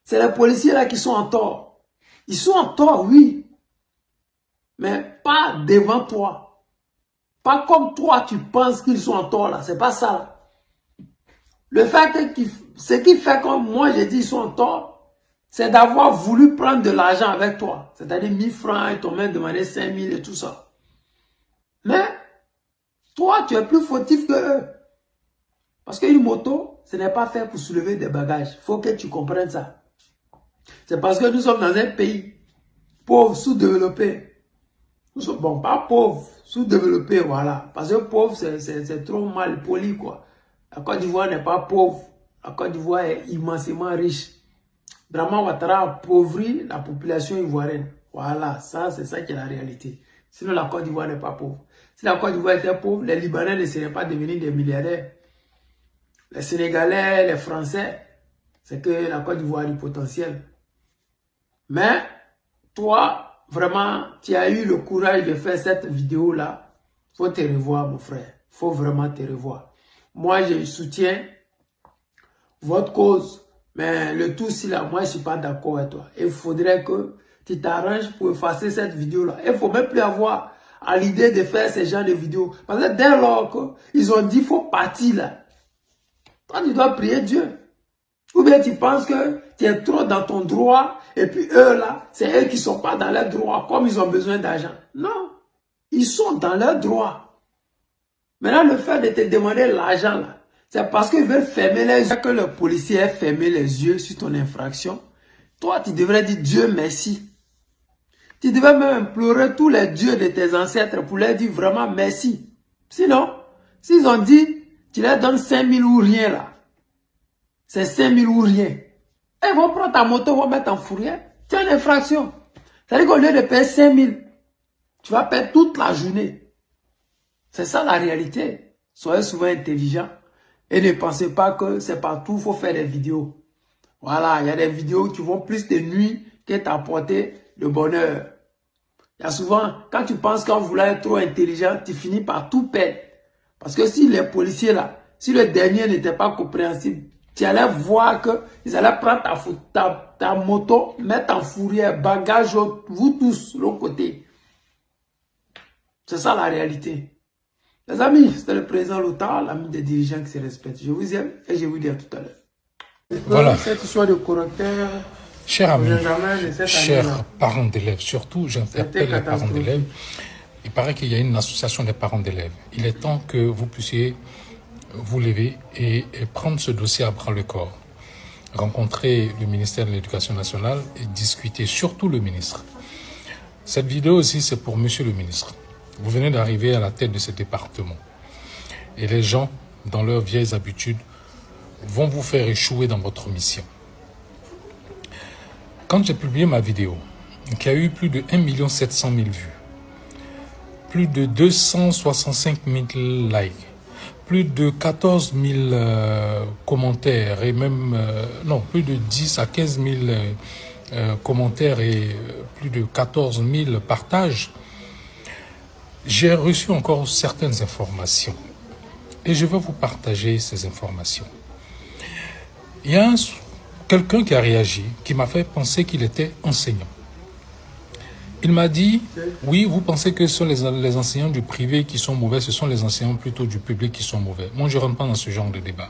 c'est les policiers là qui sont en tort. Ils sont en tort, oui. Mais pas devant toi. Pas comme toi, tu penses qu'ils sont en tort là. C'est pas ça là. Le fait que ce qui fait que moi j'ai dit ils sont en tort, c'est d'avoir voulu prendre de l'argent avec toi. C'est-à-dire 1000 francs, ils t'ont même demandé 5000 et tout ça. Mais toi, tu es plus fautif que eux. Parce qu'une moto, ce n'est pas fait pour soulever des bagages. Il faut que tu comprennes ça. C'est parce que nous sommes dans un pays pauvre, sous-développé. Nous sommes, bon, pas pauvre, sous-développé, voilà. Parce que pauvre, c'est trop mal poli, quoi. La Côte d'Ivoire n'est pas pauvre. La Côte d'Ivoire est immensément riche. Draman Ouattara a appauvri la population ivoirienne. Voilà, ça, c'est ça qui est la réalité. Sinon, la Côte d'Ivoire n'est pas pauvre. Si la Côte d'Ivoire était pauvre, les Libanais ne seraient pas devenus des milliardaires. Les Sénégalais, les Français, c'est que la Côte d'Ivoire a du potentiel. Mais, toi, vraiment, tu as eu le courage de faire cette vidéo-là. Il faut te revoir, mon frère. Il faut vraiment te revoir. Moi, je soutiens votre cause. Mais le tout, si là, moi, je ne suis pas d'accord avec toi. Il faudrait que tu t'arranges pour effacer cette vidéo-là. Il ne faut même plus avoir à l'idée de faire ce genre de vidéos. Parce que dès lors qu'ils ont dit qu'il faut partir là, toi, tu dois prier Dieu. Ou bien tu penses que tu es trop dans ton droit et puis eux là, c'est eux qui ne sont pas dans leur droit comme ils ont besoin d'argent. Non, ils sont dans leur droit. Maintenant, le fait de te demander l'argent là, c'est parce qu'ils veulent fermer les yeux, que le policier ait fermé les yeux sur ton infraction. Toi, tu devrais dire Dieu merci. Tu devrais même implorer tous les dieux de tes ancêtres pour leur dire vraiment merci. Sinon, s'ils ont dit, tu leur donnes 5000 ou rien là. C'est 5000 ou rien. Ils vont prendre ta moto, ils vont mettre en fourrière. Tu as une infraction. C'est-à-dire qu'au lieu de payer 5000, tu vas payer toute la journée. C'est ça la réalité. Soyez souvent intelligents. Et ne pensez pas que c'est partout qu'il faut faire des vidéos. Voilà, il y a des vidéos qui vont plus de nuit que t'apporter le bonheur. Il y a souvent, quand tu penses qu'en voulant être trop intelligent, tu finis par tout perdre. Parce que si les policiers là, si le dernier n'était pas compréhensible, tu allais voir qu'ils allaient prendre ta moto, mettre en fourrière, bagage, vous tous, l'autre côté. C'est ça la réalité. Les amis, c'était le président Lota, l'ami des dirigeants qui se respectent. Je vous aime et je vous dis à tout à l'heure. Voilà. Cette histoire de correcteur, chers amis, chers parents d'élèves, surtout j'interpelle les parents d'élèves. Il paraît qu'il y a une association des parents d'élèves. Il est temps que vous puissiez vous lever et prendre ce dossier à bras le corps. Rencontrer le ministère de l'Éducation nationale et discuter, surtout le ministre. Cette vidéo aussi, c'est pour monsieur le ministre. Vous venez d'arriver à la tête de ce département. Et les gens, dans leurs vieilles habitudes, vont vous faire échouer dans votre mission. Quand j'ai publié ma vidéo, qui a eu plus de 1 700 000 vues, plus de 265 000 likes, plus de 14 000 commentaires et même, non, plus de 10 à 15 000 commentaires et plus de 14 000 partages, j'ai reçu encore certaines informations et je vais vous partager ces informations. Il y a quelqu'un qui a réagi, qui m'a fait penser qu'il était enseignant. Il m'a dit, oui, vous pensez que ce sont les enseignants du privé qui sont mauvais, ce sont les enseignants plutôt du public qui sont mauvais. Moi, je ne rentre pas dans ce genre de débat.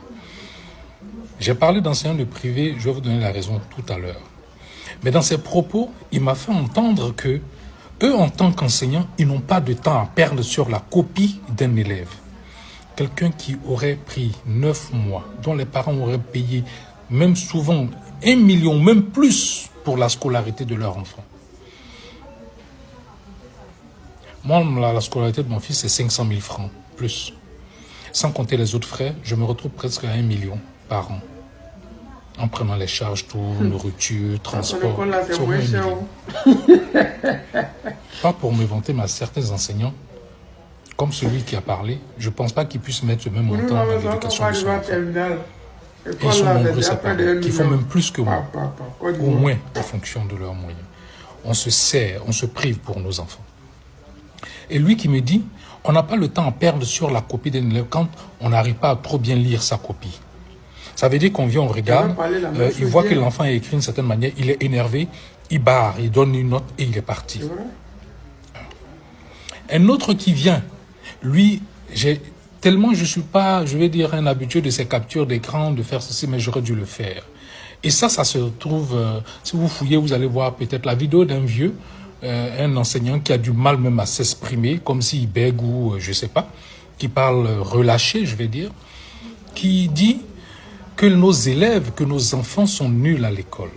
J'ai parlé d'enseignants du privé, je vais vous donner la raison tout à l'heure. Mais dans ses propos, il m'a fait entendre que eux, en tant qu'enseignants, ils n'ont pas de temps à perdre sur la copie d'un élève. Quelqu'un qui aurait pris 9 mois, dont les parents auraient payé même souvent 1 million, même plus pour la scolarité de leur enfant. Moi, la scolarité de mon fils, c'est 500 000 francs, plus. Sans compter les autres frais, je me retrouve presque à 1 million par an. En prenant les charges, tout, nourriture, transport. C'est au moins 1 million. Pas pour me vanter, mais certains enseignants, comme celui qui a parlé, je ne pense pas qu'ils puissent mettre ce même montant dans l'éducation de son enfant. Et ils sont nombreux, ces parents, qui font même plus que moi, au moins en fonction de leurs moyens. On se sert, on se prive pour nos enfants. Et lui qui me dit, on n'a pas le temps à perdre sur la copie d'un élève quand on n'arrive pas à trop bien lire sa copie. Ça veut dire qu'on vient, on regarde, il voit que l'enfant a écrit d'une certaine manière, il est énervé, il barre, il donne une note et il est parti. Un autre qui vient, lui, tellement je ne suis pas, je vais dire, un habitué de ces captures d'écran, de faire ceci, mais j'aurais dû le faire. Et ça se trouve, si vous fouillez, vous allez voir peut-être la vidéo d'un vieux, un enseignant qui a du mal même à s'exprimer, comme s'il bègue ou je ne sais pas, qui parle relâché, je vais dire, qui dit que nos élèves, que nos enfants sont nuls à l'école.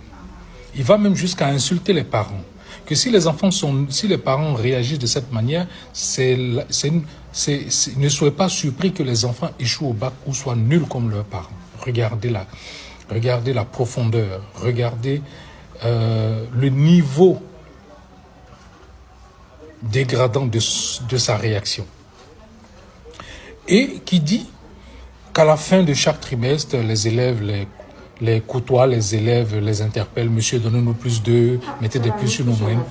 Il va même jusqu'à insulter les parents. Que si les parents réagissent de cette manière, ne soyez pas surpris que les enfants échouent au bac ou soient nuls comme leurs parents. Regardez la profondeur, regardez le niveau dégradant de sa réaction. Et qui dit qu'à la fin de chaque trimestre, les élèves les côtoient, les élèves les interpellent. Monsieur, donnez-nous plus de, mettez des plus sur nos moyennes.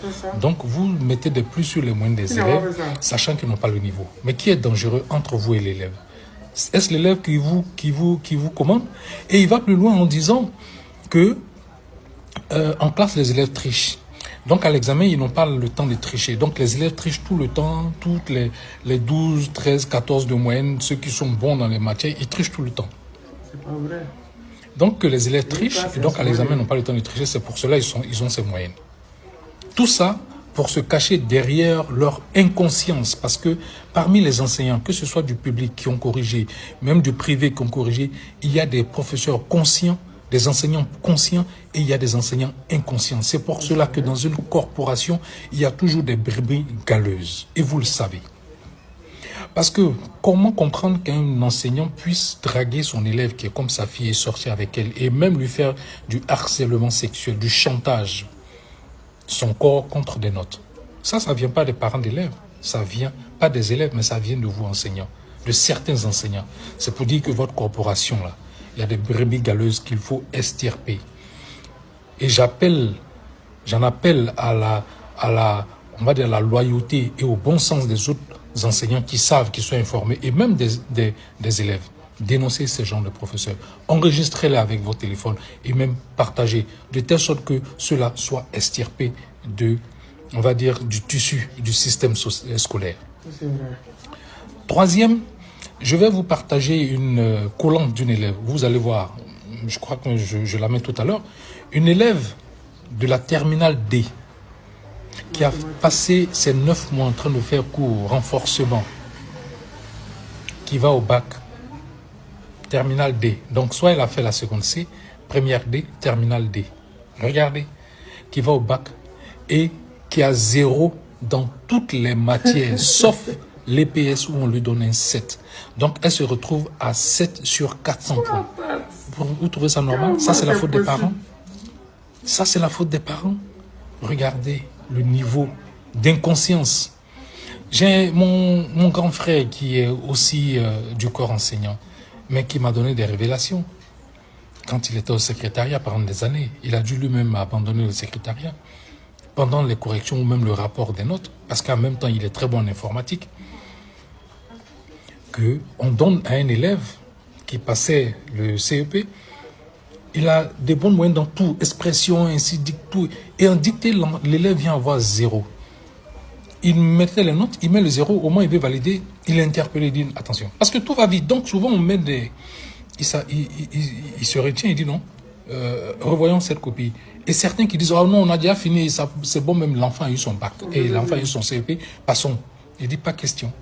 Donc, vous mettez des plus sur les moyennes des élèves, sachant qu'ils n'ont pas le niveau. Mais qui est dangereux entre vous et l'élève? Est-ce l'élève qui vous commande? Et il va plus loin en disant que en classe, les élèves trichent. Donc, à l'examen, ils n'ont pas le temps de tricher. Donc, les élèves trichent tout le temps, toutes les 12, 13, 14 de moyenne, ceux qui sont bons dans les matières, ils trichent tout le temps. C'est pas vrai. Donc, que les élèves trichent, et donc à l'examen, ils n'ont pas le temps de tricher, c'est pour cela qu'ils ont ces moyennes. Tout ça pour se cacher derrière leur inconscience, parce que parmi les enseignants, que ce soit du public qui ont corrigé, même du privé qui ont corrigé, il y a des professeurs conscients, des enseignants conscients et il y a des enseignants inconscients. C'est pour cela que dans une corporation, il y a toujours des brebis galeuses. Et vous le savez. Parce que comment comprendre qu'un enseignant puisse draguer son élève qui est comme sa fille et sortir avec elle et même lui faire du harcèlement sexuel, du chantage, son corps contre des notes. Ça ne vient pas des parents d'élèves. Ça vient pas des élèves, mais ça vient de vous enseignants, de certains enseignants. C'est pour dire que votre corporation, là, il y a des brebis galeuses qu'il faut extirper. Et j'en appelle à on va dire la loyauté et au bon sens des autres enseignants qui savent, qui sont informés, et même des élèves. Dénoncez ces genres de professeurs. Enregistrez-les avec vos téléphones et même partagez, de telle sorte que cela soit extirpé on va dire, du tissu du système scolaire. C'est vrai. Troisième, je vais vous partager une collante d'une élève. Vous allez voir, je crois que je la mets tout à l'heure. Une élève de la terminale D qui a passé ses 9 mois en train de faire cours, renforcement, qui va au bac, terminale D. Donc, soit elle a fait la seconde C, première D, terminale D. Regardez, qui va au bac et qui a 0 dans toutes les matières, sauf l'EPS où on lui donne un 7. Donc, elle se retrouve à 7 sur 400 points. Vous trouvez ça normal? Ça, c'est la faute des parents? Ça, c'est la faute des parents. Regardez le niveau d'inconscience. J'ai mon grand frère qui est aussi du corps enseignant, mais qui m'a donné des révélations. Quand il était au secrétariat pendant des années, il a dû lui-même abandonner le secrétariat pendant les corrections ou même le rapport des notes, parce qu'en même temps, il est très bon en informatique, qu'on donne à un élève qui passait le CEP, il a des bonnes moyennes dans tout, expression, ainsi, tout. Et en dictée, l'élève vient avoir 0. Il mettait les notes, il met le 0, au moins il veut valider, il est interpellé, il dit attention. Parce que tout va vite, donc souvent on met des... Il se retient, il dit non, revoyons cette copie. Et certains qui disent, oh non, on a déjà fini, c'est bon, même l'enfant a eu son bac, et l'enfant a eu son CEP, passons. Il dit pas question.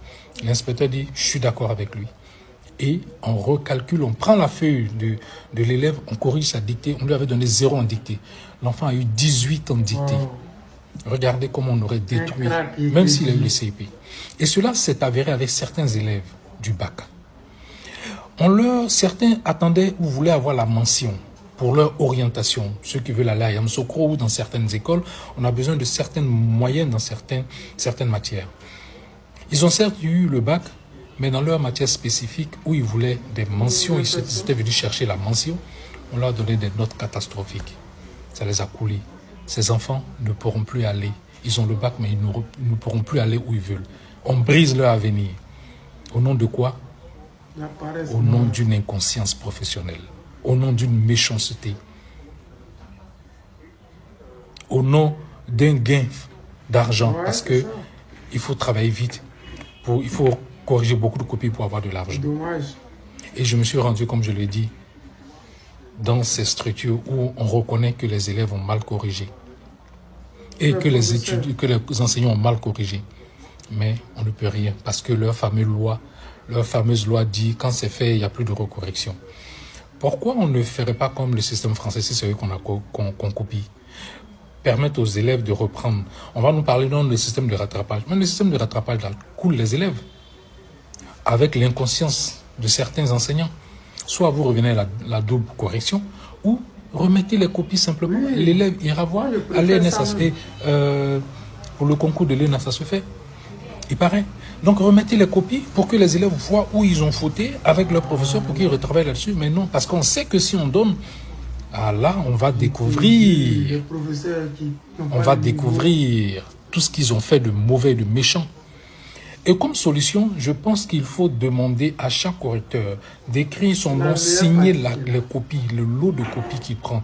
L'inspecteur dit, je suis d'accord avec lui. Et on recalcule, on prend la feuille de l'élève, on corrige sa dictée, on lui avait donné 0 en dictée. L'enfant a eu 18 en dictée. Regardez comment on aurait détruit, même s'il a eu le CEP. Et cela s'est avéré avec certains élèves du bac. Certains attendaient ou voulaient avoir la mention pour leur orientation. Ceux qui veulent aller à Yamoussoukro ou dans certaines écoles, on a besoin de certaines moyennes dans certaines matières. Ils ont certes eu le bac, mais dans leur matière spécifique où ils voulaient des mentions, ils étaient venus chercher la mention, on leur a donné des notes catastrophiques. Ça les a coulés. Ces enfants ne pourront plus aller. Ils ont le bac, mais ils ne pourront plus aller où ils veulent. On brise leur avenir. Au nom de quoi? Au nom d'une inconscience professionnelle. Au nom d'une méchanceté. Au nom d'un gain d'argent. Parce que il faut travailler vite. Il faut corriger beaucoup de copies pour avoir de l'argent. Et je me suis rendu, comme je l'ai dit, dans ces structures où on reconnaît que les élèves ont mal corrigé et que les enseignants ont mal corrigé. Mais on ne peut rien parce que leur fameuse loi dit quand c'est fait, il n'y a plus de recorrection. Pourquoi on ne ferait pas comme le système français, si c'est eux qu'on copie? Permettre aux élèves de reprendre. On va nous parler dans le système de rattrapage. Mais le système de rattrapage là, coule les élèves avec l'inconscience de certains enseignants. Soit vous revenez à la double correction, ou remettez les copies simplement. Oui. L'élève ira voir à l'ENS. Pour le concours de l'ENS, ça se fait. Il paraît. Donc remettez les copies pour que les élèves voient où ils ont fauté avec leur professeur pour qu'ils retravaillent là-dessus. Mais non, parce qu'on sait que si on donne, là, on va découvrir. On va découvrir tout ce qu'ils ont fait de mauvais, de méchant. Et comme solution, je pense qu'il faut demander à chaque correcteur d'écrire son nom, signer les copies, le lot de copies qu'il prend.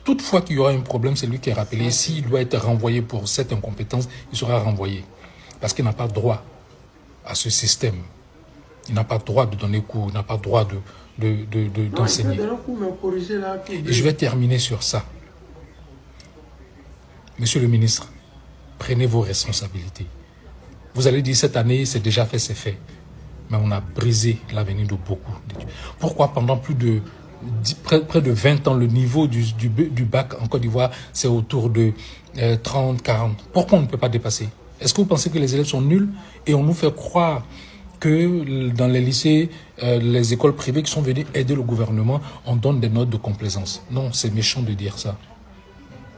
Toutefois qu'il y aura un problème, c'est lui qui est rappelé. S'il doit être renvoyé pour cette incompétence, il sera renvoyé. Parce qu'il n'a pas droit à ce système. Il n'a pas droit de donner cours, il n'a pas droit d'enseigner. Et je vais terminer sur ça. Monsieur le ministre, prenez vos responsabilités. Vous allez dire, cette année, c'est déjà fait, c'est fait. Mais on a brisé l'avenir de beaucoup. Pourquoi pendant près de 20 ans, le niveau du bac en Côte d'Ivoire, c'est autour de 30, 40. Pourquoi on ne peut pas dépasser? Est-ce que vous pensez que les élèves sont nuls et on nous fait croire que dans les lycées, les écoles privées qui sont venues aider le gouvernement, on donne des notes de complaisance? Non, c'est méchant de dire ça.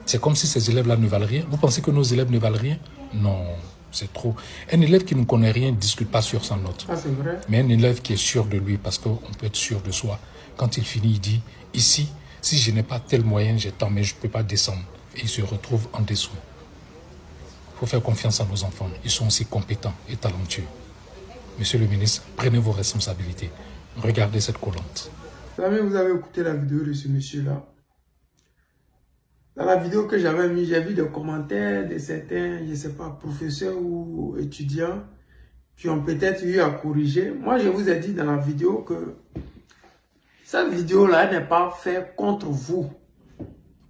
C'est comme si ces élèves-là ne valent rien. Vous pensez que nos élèves ne valent rien? Non. C'est trop. Un élève qui ne connaît rien ne discute pas sur sa note. Ah, c'est vrai. Mais un élève qui est sûr de lui, parce qu'on peut être sûr de soi, quand il finit, il dit, ici, si je n'ai pas tel moyen, j'ai tant, mais je ne peux pas descendre. Et il se retrouve en dessous. Il faut faire confiance à nos enfants. Ils sont aussi compétents et talentueux. Monsieur le ministre, prenez vos responsabilités. Regardez cette collante. Vous avez écouté la vidéo de ce monsieur-là. Dans la vidéo que j'avais mis, j'ai vu des commentaires de certains, je ne sais pas, professeurs ou étudiants qui ont peut-être eu à corriger. Moi, je vous ai dit dans la vidéo que cette vidéo-là n'est pas faite contre vous.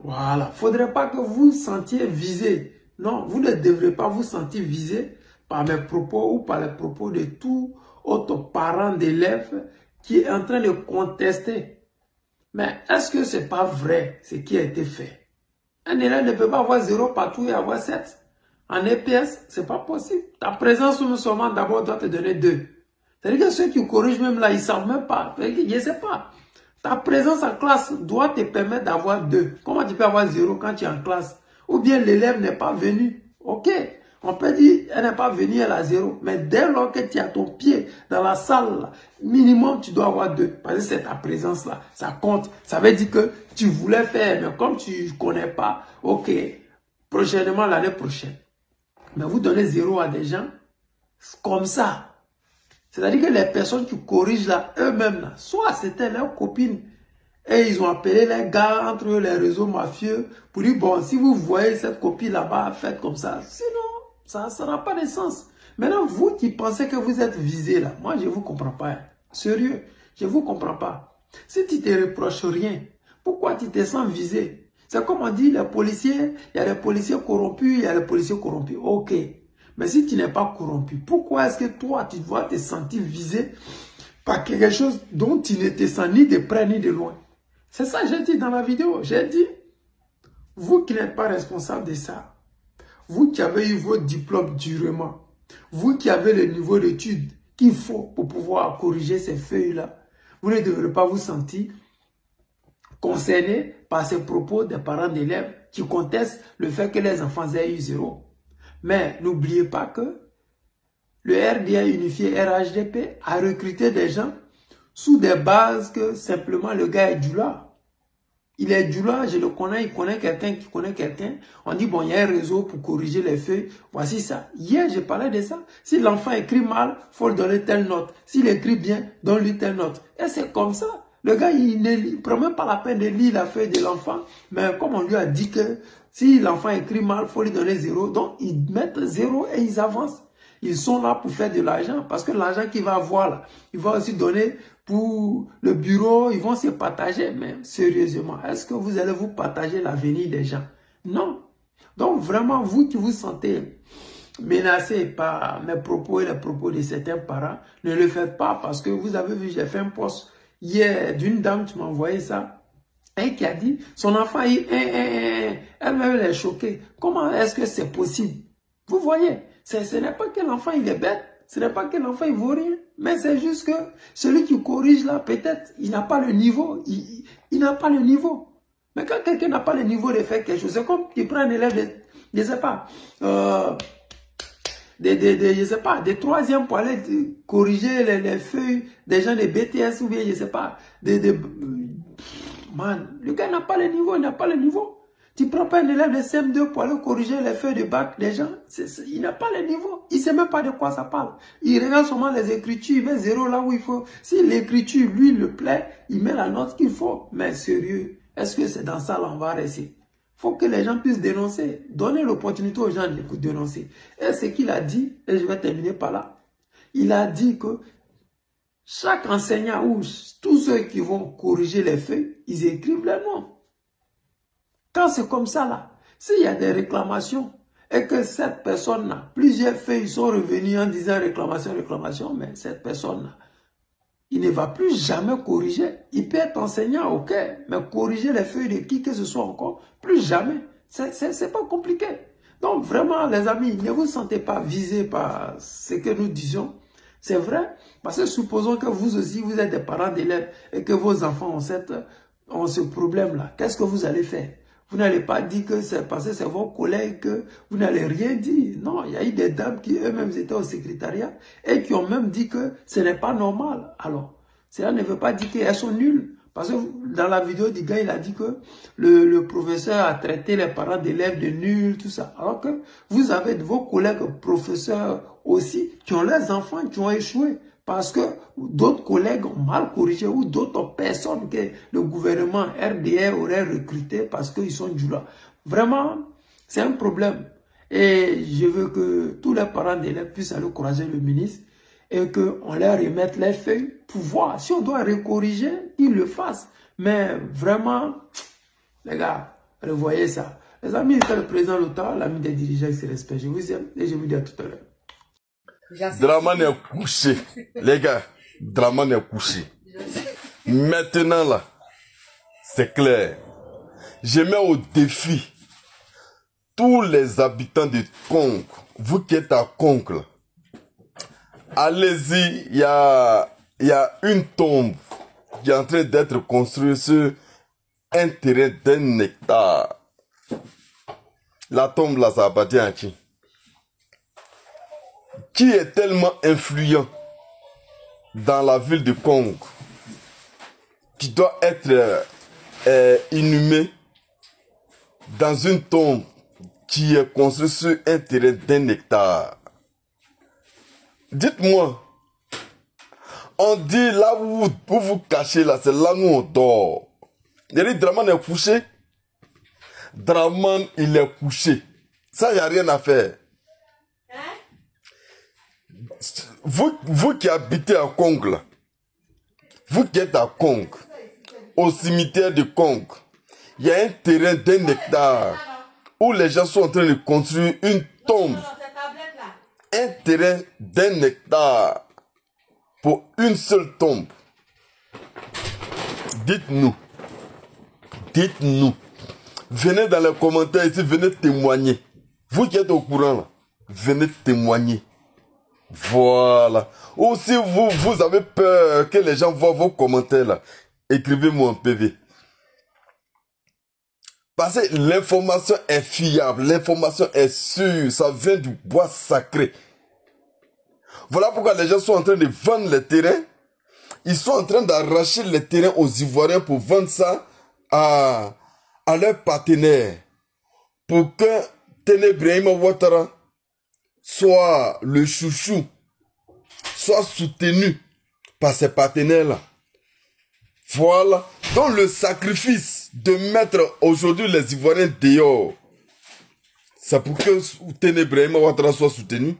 Voilà. Il ne faudrait pas que vous vous sentiez visé. Non, vous ne devrez pas vous sentir visé par mes propos ou par les propos de tout autre parent d'élèves qui est en train de contester. Mais est-ce que ce n'est pas vrai ce qui a été fait? Un élève ne peut pas avoir 0 partout et avoir 7. En EPS, ce n'est pas possible. Ta présence seulement d'abord doit te donner 2. C'est-à-dire que ceux qui corrigent même là, ils ne savent même pas. Je ne sais pas. Ta présence en classe doit te permettre d'avoir 2. Comment tu peux avoir 0 quand tu es en classe? Ou bien l'élève n'est pas venu. Ok, on peut dire elle n'est pas venue, elle a 0. Mais dès lors que tu as ton pied dans la salle, là, minimum tu dois avoir 2. Parce que c'est ta présence là, ça compte. Ça veut dire que tu voulais faire, mais comme tu ne connais pas, ok, prochainement l'année prochaine. Mais vous donnez 0 à des gens comme ça. C'est-à-dire que les personnes qui corrigent là, eux-mêmes, là, soit c'était leurs copines, et ils ont appelé les gars entre eux, les réseaux mafieux, pour dire, bon, si vous voyez cette copine là-bas, faites comme ça. Sinon, ça n'a pas de sens. Maintenant, vous qui pensez que vous êtes visé là, moi, je ne vous comprends pas. Hein. Sérieux, je ne vous comprends pas. Si tu ne te reproches rien, pourquoi tu te sens visé? C'est comme on dit, les policiers, il y a des policiers corrompus, il y a des policiers corrompus. Ok. Mais si tu n'es pas corrompu, pourquoi est-ce que toi, tu dois te sentir visé par quelque chose dont tu ne te sens ni de près ni de loin? C'est ça que j'ai dit dans la vidéo. J'ai dit, vous qui n'êtes pas responsable de ça, vous qui avez eu votre diplôme durement, vous qui avez le niveau d'études qu'il faut pour pouvoir corriger ces feuilles-là, vous ne devrez pas vous sentir concerné par ces propos des parents d'élèves qui contestent le fait que les enfants aient eu 0. Mais n'oubliez pas que le RDA unifié RHDP a recruté des gens sous des bases que simplement le gars est Djoula. Il est Djoula, je le connais, il connaît quelqu'un qui connaît quelqu'un. On dit, bon, il y a un réseau pour corriger les feuilles. Voici ça. Hier, j'ai parlé de ça. Si l'enfant écrit mal, il faut lui donner telle note. S'il écrit bien, donne-lui telle note. Et c'est comme ça. Le gars, il ne prend même pas la peine de lire la feuille de l'enfant. Mais comme on lui a dit que si l'enfant écrit mal, il faut lui donner 0. Donc, ils mettent 0 et ils avancent. Ils sont là pour faire de l'argent. Parce que l'argent qu'il va avoir là, il va aussi donner pour le bureau. Ils vont se partager. Mais sérieusement, est-ce que vous allez vous partager l'avenir des gens? Non. Donc, vraiment, vous qui vous sentez menacé par mes propos et les propos de certains parents, ne le faites pas parce que vous avez vu, j'ai fait un post hier d'une dame qui m'a envoyé ça. Et qui a dit, son enfant, elle-même est choquée. Comment est-ce que c'est possible? Vous voyez, ce n'est pas que l'enfant il est bête, ce n'est pas que l'enfant il vaut rien, mais c'est juste que celui qui corrige là, peut-être, il n'a pas le niveau, il n'a pas le niveau. Mais quand quelqu'un n'a pas le niveau de faire quelque chose, c'est comme tu prends un élève de, je sais pas, je sais pas, des troisième pour aller corriger les feuilles des gens de BTS ou bien, je sais pas, man, le gars n'a pas le niveau, il n'a pas le niveau. Tu prends pas un élève de CM2 pour aller corriger les feuilles de bac des gens, il n'a pas le niveau. Il ne sait même pas de quoi ça parle. Il regarde seulement les écritures, il met 0 là où il faut. Si l'écriture, lui, le plaît, il met la note qu'il faut. Mais sérieux, est-ce que c'est dans ça qu'on va rester? Il faut que les gens puissent dénoncer. Donner l'opportunité aux gens de dénoncer. Et ce qu'il a dit, et je vais terminer par là, il a dit que chaque enseignant ou tous ceux qui vont corriger les feuilles, ils écrivent les noms. Quand c'est comme ça là, s'il y a des réclamations et que cette personne-là, plusieurs feuilles sont revenues en disant réclamation, mais cette personne-là, il ne va plus jamais corriger. Il peut être enseignant, ok, mais corriger les feuilles de qui que ce soit encore, plus jamais. C'est pas compliqué. Donc vraiment, les amis, ne vous sentez pas visés par ce que nous disions. C'est vrai, parce que supposons que vous aussi, vous êtes des parents d'élèves et que vos enfants ont ce problème-là. Qu'est-ce que vous allez faire? Vous n'allez pas dire que c'est parce que c'est vos collègues que vous n'allez rien dire. Non, il y a eu des dames qui eux-mêmes étaient au secrétariat et qui ont même dit que ce n'est pas normal. Alors, cela ne veut pas dire qu'elles sont nulles. Parce que dans la vidéo du gars, il a dit que le professeur a traité les parents d'élèves de nuls, tout ça. Alors que vous avez vos collègues professeurs aussi qui ont leurs enfants qui ont échoué. Parce que d'autres collègues ont mal corrigé ou d'autres personnes que le gouvernement RDR aurait recruté parce qu'ils sont du là. Vraiment, c'est un problème. Et je veux que tous les parents d'élèves puissent aller croiser le ministre et qu'on leur remette les feuilles pour voir. Si on doit recorriger, qu'ils le fassent. Mais vraiment, les gars, revoyez ça. Les amis, c'est le président de l'OTAN, l'ami des dirigeants qui se respectent. Je vous aime et je vous dis à tout à l'heure. Draman est couché. Les gars, Draman est couché. Maintenant là, c'est clair. Je mets au défi tous les habitants de Conques. Vous qui êtes à Conques là, allez-y, il y a une tombe qui est en train d'être construit sur un terrain d'1 hectare. La tombe là, ça appartient à qui? Qui est tellement influent dans la ville de Congo qui doit être inhumé dans une tombe qui est construite sur un terrain d'1 hectare? Dites-moi, on dit là où vous cachez là, c'est là où on dort. Draman est couché. Draman, il est couché. Ça, il n'y a rien à faire. Vous qui habitez à Congo, là, vous qui êtes à Congo, au cimetière de Congo, il y a un terrain d'1 hectare où les gens sont en train de construire une tombe. Un terrain d'1 hectare pour une seule tombe. Dites-nous. Dites-nous. Venez dans les commentaires ici, venez témoigner. Vous qui êtes au courant là, venez témoigner. Voilà. Ou si vous avez peur que les gens voient vos commentaires là, écrivez-moi un PV. Parce que l'information est fiable, l'information est sûre, ça vient du bois sacré. Voilà pourquoi les gens sont en train de vendre les terrains. Ils sont en train d'arracher les terrains aux Ivoiriens pour vendre ça à leurs partenaires. Pour que Ténébrahima Ouattara soit le chouchou, soit soutenu par ses partenaires-là. Voilà. Donc le sacrifice de mettre aujourd'hui les Ivoiriens dehors, c'est pour que Ténébrahima Ouattara soit soutenu.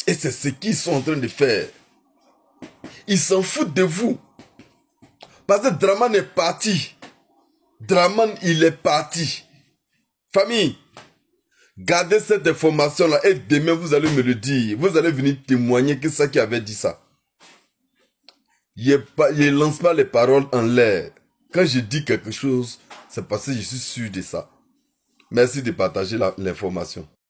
Et c'est ce qu'ils sont en train de faire. Ils s'en foutent de vous. Parce que Draman est parti. Draman, il est parti. Famille, gardez cette information-là et demain, vous allez me le dire. Vous allez venir témoigner que c'est ça qui avait dit ça. Il ne lance pas les paroles en l'air. Quand je dis quelque chose, c'est parce que je suis sûr de ça. Merci de partager l'information.